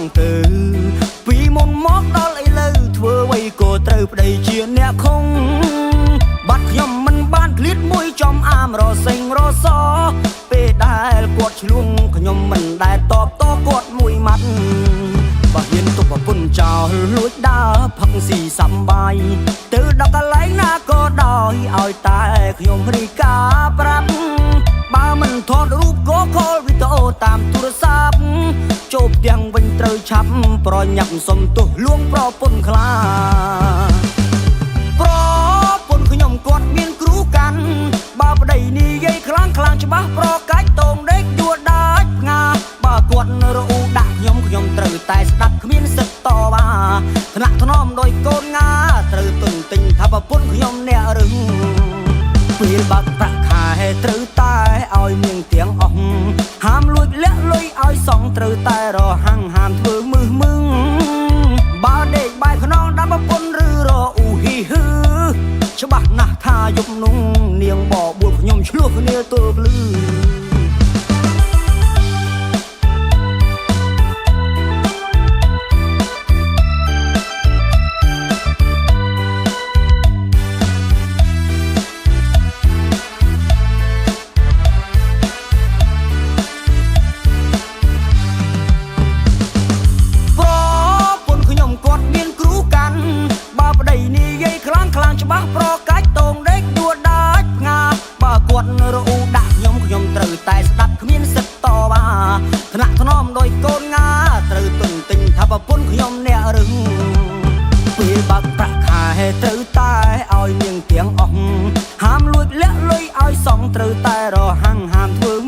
ងទៅពីមុនមកដល់ឥឡូវធ្វើអ្វីក៏ត្រូវប្តីជាអ្នកខំបាត់ខ្ញុំមិនបានឃ្លាតមួយចំអាមរសេងរសពេលដែលគាត់ឆ្លងខ្ញុំមិនដែលតបតគាត់មួយម៉ាត់បើហ៊ានទុកប្រពន្ធចោលលួចដើរផឹកស៊ីសំបាយទៅដល់កន្លែងណាក៏ដោយឲ្យតែខ្ញុំរីកាប្រាប់បើមិនថតរូបក៏ខលវីដេអូតាមទូរស័ព្ទចូលផ្ទាំងវិញត្រូវឆាប់ប្រញាប់សុំទោសលួងប្រពន្ធខ្លាប្រពន្ធខ្ញុំគាត់មានគ្រូកាន់បើប្តីនិយាយខ្លាំងច្បាស់ប្រកាច់តងដេកដួលដាច់ផ្ងាបើគាត់រអ៊ូដាក់ខ្ញុំត្រូវតែស្ដាប់គ្មានសិទ្ធតវ៉ាថ្នាក់ថ្នមដោយកូនងាត្រូវទុនទិញថាប្រពន្ធខ្ញុំអ្នករឹងពេលបាក់ប្រាក់ខែត្រូវតែឲ្យនាងទាំងអស់ហាមលួចលាក់លុយឲ្យសងត្រូវតែរហាំងហាមធ្វើមឹងបើដេកបាយខ្នងដាក់ប្រពន្ធឬរអ៊ូហ៊ីហឺច្បាស់ណាស់ថាយប់នោះនាងបបួលខ្ញុំឆ្លោះគ្នាទល់ភ្លឺច្បាស់ប្រកាច់តងដេកដួលដាច់ផ្ងាបើគាត់រអ៊ូដាក់ខ្ញុំត្រូវតែស្ដាប់គ្មានសិទ្ធតវ៉ាថ្នាក់ថ្នមដោយកូនងាត្រូវទុនទិញថាប្រពន្ធខ្ញុំអ្នករឹងពេលបាក់ប្រាក់ខែត្រូវតែឲ្យនាងទាំងអស់ហាមលួចលាក់លុយឲ្យសងត្រូវតែរហាំងហាមធ្វើ